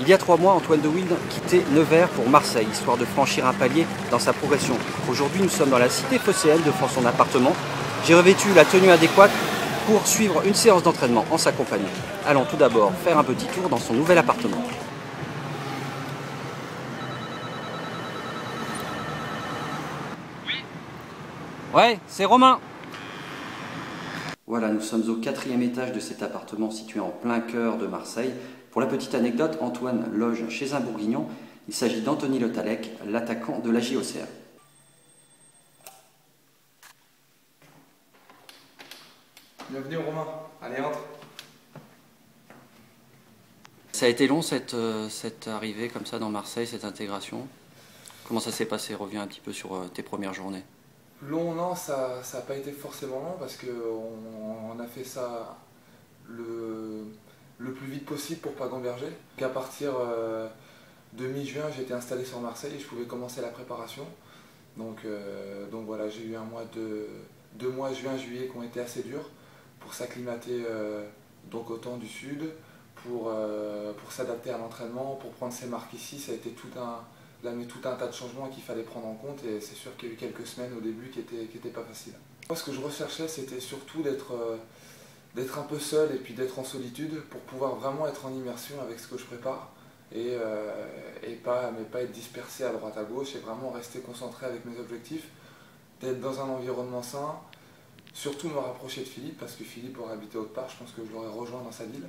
Il y a 3 mois, Antoine de Wilde quittait Nevers pour Marseille, histoire de franchir un palier dans sa progression. Aujourd'hui, nous sommes dans la cité phocéenne devant son appartement. J'ai revêtu la tenue adéquate pour suivre une séance d'entraînement en sa compagnie. Allons tout d'abord faire un petit tour dans son nouvel appartement. Oui. Ouais, c'est Romain. Voilà, nous sommes au 4e étage de cet appartement situé en plein cœur de Marseille. Pour la petite anecdote, Antoine loge chez un Bourguignon. Il s'agit d'Anthony Le Tallec, l'attaquant de la JOCR. Bienvenue Romain, allez entre. Ça a été long cette arrivée comme ça dans Marseille, cette intégration. Comment ça s'est passé? Reviens un petit peu sur tes premières journées. Long, non, ça n'a pas été forcément long parce qu'on a fait ça le plus vite possible pour pas gamberger. À partir de mi-juin, j'ai été installé sur Marseille et je pouvais commencer la préparation. Donc voilà, j'ai eu deux mois, juin, juillet, qui ont été assez durs pour s'acclimater donc au temps du sud, pour s'adapter à l'entraînement, pour prendre ses marques ici. Ça a été tout un tas de changements qu'il fallait prendre en compte et c'est sûr qu'il y a eu quelques semaines au début qui étaient pas faciles. Moi, ce que je recherchais, c'était surtout d'être un peu seul et puis d'être en solitude pour pouvoir vraiment être en immersion avec ce que je prépare et pas être dispersé à droite à gauche et vraiment rester concentré avec mes objectifs, d'être dans un environnement sain, surtout me rapprocher de Philippe parce que Philippe aurait habité autre part, je pense que je l'aurais rejoint dans sa ville.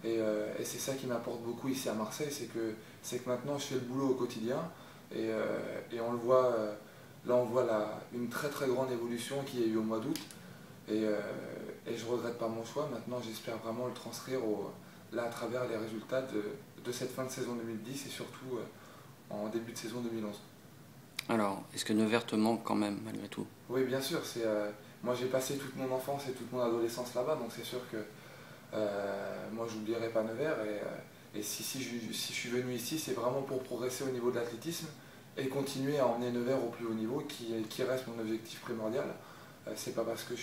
Et c'est ça qui m'apporte beaucoup ici à Marseille, c'est que maintenant je fais le boulot au quotidien et on le voit, là on voit une très très grande évolution qu'il y a eu au mois d'août et je ne regrette pas mon choix. Maintenant j'espère vraiment le transcrire là à travers les résultats de cette fin de saison 2010 et surtout en début de saison 2011. Alors, est-ce que Nevers te manque quand même malgré tout? Oui, bien sûr, moi j'ai passé toute mon enfance et toute mon adolescence là-bas, donc c'est sûr que moi j'oublierai pas Nevers et si je suis venu ici, c'est vraiment pour progresser au niveau de l'athlétisme et continuer à emmener Nevers au plus haut niveau qui reste mon objectif primordial. C'est pas parce que je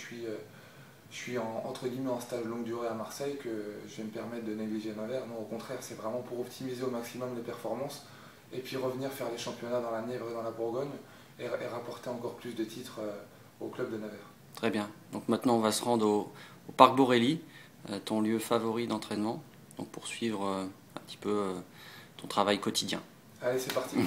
suis entre guillemets en stage longue durée à Marseille que je vais me permettre de négliger Nevers. Non, au contraire, c'est vraiment pour optimiser au maximum les performances et puis revenir faire les championnats dans la Nièvre et dans la Bourgogne et rapporter encore plus de titres au club de Nevers. Très bien. Donc maintenant on va se rendre au Parc Borelli, ton lieu favori d'entraînement, donc pour suivre un petit peu ton travail quotidien. Allez, c'est parti.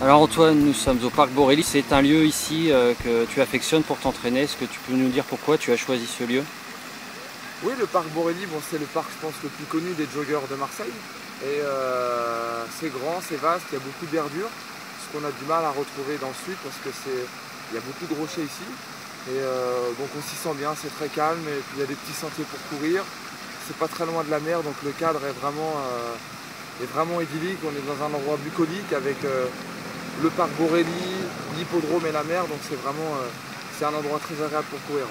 Alors Antoine, nous sommes au Parc Borelli. C'est un lieu ici que tu affectionnes pour t'entraîner. Est-ce que tu peux nous dire pourquoi tu as choisi ce lieu? Oui, le Parc Borelli, c'est le parc, je pense, le plus connu des joggeurs de Marseille. Et c'est grand, c'est vaste, il y a beaucoup de verdure, ce qu'on a du mal à retrouver dans le sud parce qu'il y a beaucoup de rochers ici. Et donc on s'y sent bien, c'est très calme et puis il y a des petits sentiers pour courir. C'est pas très loin de la mer, donc le cadre est vraiment idyllique. On est dans un endroit bucolique avec le Parc Borelli, l'hippodrome et la mer, donc c'est un endroit très agréable pour courir.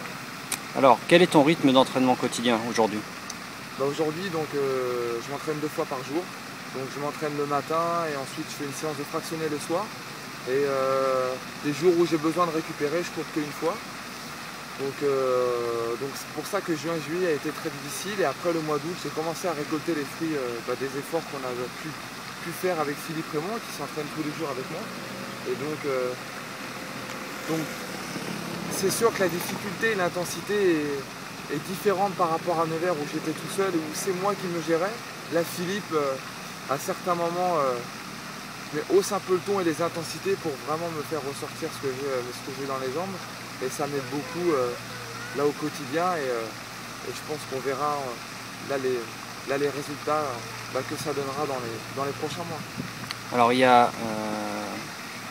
Alors, quel est ton rythme d'entraînement quotidien aujourd'hui? Aujourd'hui, je m'entraîne 2 fois par jour. Donc je m'entraîne le matin et ensuite je fais une séance de fractionné le soir. Et les jours où j'ai besoin de récupérer, je cours qu'une fois. Donc c'est pour ça que juin-juillet a été très difficile. Et après le mois d'août, j'ai commencé à récolter les fruits des efforts qu'on a pu faire avec Philippe Raymond, qui s'entraîne tous les jours avec moi. Et donc c'est sûr que la difficulté et l'intensité est différente par rapport à Nevers où j'étais tout seul et où c'est moi qui me gérais. Là, Philippe, à certains moments, mais hausse un peu le ton et les intensités pour vraiment me faire ressortir ce que j'ai dans les jambes. Et ça m'aide beaucoup là au quotidien et je pense qu'on verra là les résultats que ça donnera dans les prochains mois. Alors il y a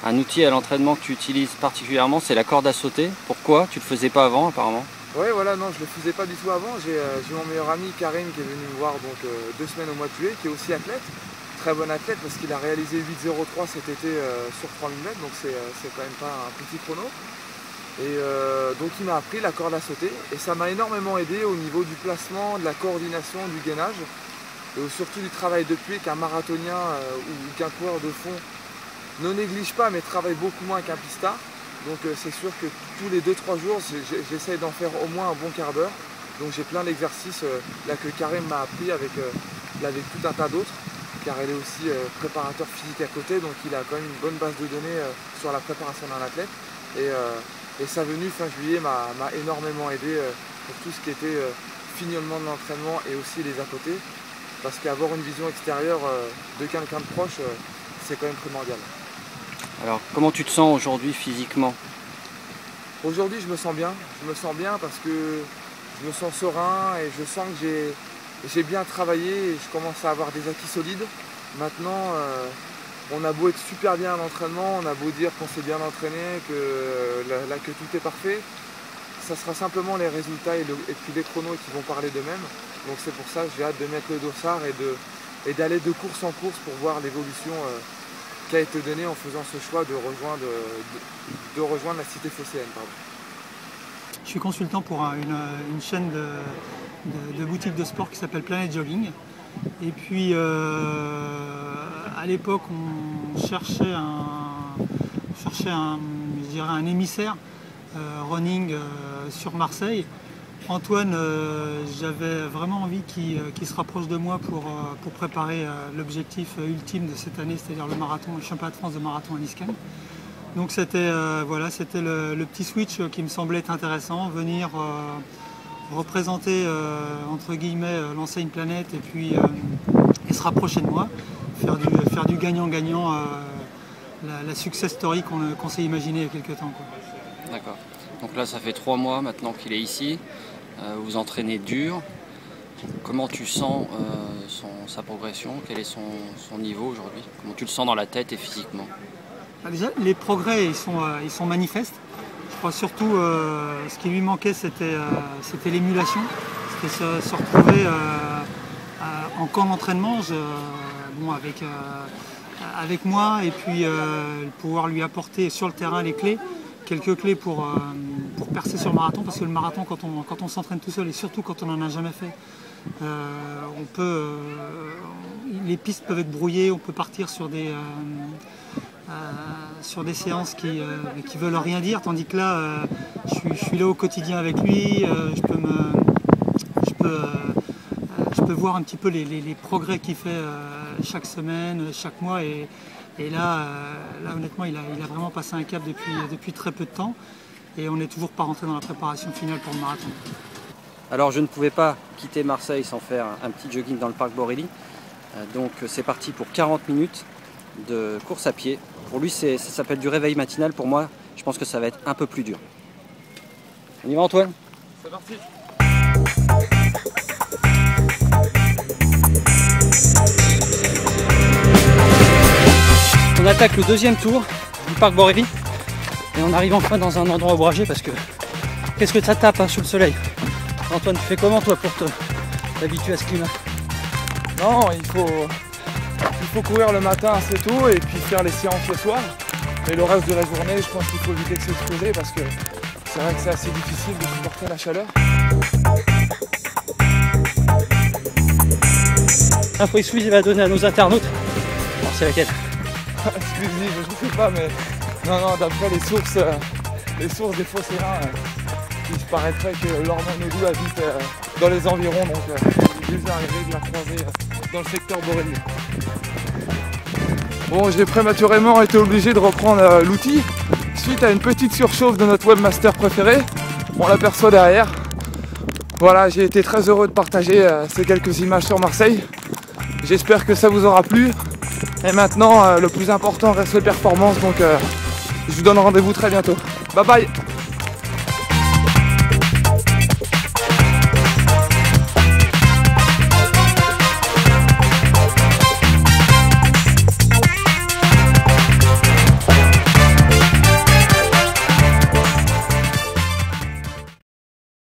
un outil à l'entraînement que tu utilises particulièrement, c'est la corde à sauter. Pourquoi? Tu ne le faisais pas avant apparemment? Oui, voilà, non, je ne le faisais pas du tout avant. J'ai mon meilleur ami Karim qui est venu me voir donc, 2 semaines au mois de juillet, qui est aussi athlète. Très bon athlète parce qu'il a réalisé 8,03 cet été sur 3000 mètres, donc c'est quand même pas un petit chrono. Et donc il m'a appris la corde à sauter et ça m'a énormément aidé au niveau du placement, de la coordination, du gainage et surtout du travail de pied qu'un marathonien ou qu'un coureur de fond ne néglige pas mais travaille beaucoup moins qu'un pistard. Donc c'est sûr que tous les 2-3 jours j'essaye d'en faire au moins un bon quart d'heure. Donc j'ai plein d'exercices là que Karim m'a appris avec tout un tas d'autres, car elle est aussi préparateur physique à côté, donc il a quand même une bonne base de données sur la préparation d'un athlète. Et sa venue fin juillet m'a énormément aidé pour tout ce qui était fignolement de l'entraînement et aussi les à côté, parce qu'avoir une vision extérieure de quelqu'un de proche, c'est quand même primordial. Alors comment tu te sens aujourd'hui physiquement? Aujourd'hui je me sens bien parce que je me sens serein et je sens que j'ai bien travaillé et je commence à avoir des acquis solides. Maintenant, on a beau être super bien à l'entraînement, on a beau dire qu'on s'est bien entraîné, que tout est parfait, ça sera simplement les résultats et puis les chronos qui vont parler d'eux-mêmes. Donc c'est pour ça que j'ai hâte de mettre le dossard et d'aller de course en course pour voir l'évolution qui a été donnée en faisant ce choix de rejoindre la cité phocéenne. Je suis consultant pour une chaîne de boutiques de sport qui s'appelle Planet Jogging. Et puis à l'époque on cherchait un émissaire running sur Marseille. Antoine, j'avais vraiment envie qu'il se rapproche de moi pour préparer l'objectif ultime de cette année, c'est-à-dire le championnat de France de marathon à Nisken. Donc c'était le petit switch qui me semblait être intéressant, venir représenter entre guillemets l'enseigne Planète et se rapprocher de moi, faire du gagnant-gagnant, la success story qu'on s'est imaginé il y a quelques temps. D'accord. Donc là ça fait 3 mois maintenant qu'il est ici, vous entraînez dur. Comment tu sens sa progression? Quel est son niveau aujourd'hui? Comment tu le sens dans la tête et physiquement? Déjà les progrès ils sont manifestes. Je crois surtout ce qui lui manquait c'était l'émulation, c'était se retrouver en camp d'entraînement avec moi et puis pouvoir lui apporter sur le terrain quelques clés pour percer sur le marathon, parce que le marathon quand on s'entraîne tout seul et surtout quand on n'en a jamais fait, les pistes peuvent être brouillées, on peut partir sur des séances qui veulent rien dire, tandis que là je suis là au quotidien avec lui, je peux voir un petit peu les progrès qu'il fait chaque semaine, chaque mois et là honnêtement il a vraiment passé un cap depuis très peu de temps et on n'est toujours pas rentré dans la préparation finale pour le marathon. Alors je ne pouvais pas quitter Marseille sans faire un petit jogging dans le parc Borély, donc c'est parti pour 40 minutes de course à pied. Pour lui ça s'appelle du réveil matinal, pour moi je pense que ça va être un peu plus dur. On y va Antoine? C'est parti. On attaque le 2e tour du parc Borély et on arrive enfin dans un endroit ombragé parce que qu'est-ce que ça tape sous le soleil. Antoine, tu fais comment toi pour t'habituer à ce climat? Non, il faut courir le matin assez tôt et puis faire les séances le soir. Et le reste de la journée, je pense qu'il faut éviter de s'exposer parce que c'est vrai que c'est assez difficile de supporter la chaleur. Info exclusive à donner à nos internautes. Alors c'est laquelle? Exclusive, je ne sais pas, mais non, d'après les sources des phocéens, il se paraîtrait que Laurent Menodou habite dans les environs, donc il est déjà arrivé de la croiser dans le secteur Borély. Bon, j'ai prématurément été obligé de reprendre l'outil suite à une petite surchauffe de notre webmaster préféré. On l'aperçoit derrière. Voilà, j'ai été très heureux de partager ces quelques images sur Marseille. J'espère que ça vous aura plu. Et maintenant, le plus important reste les performances. Donc, je vous donne rendez-vous très bientôt. Bye bye!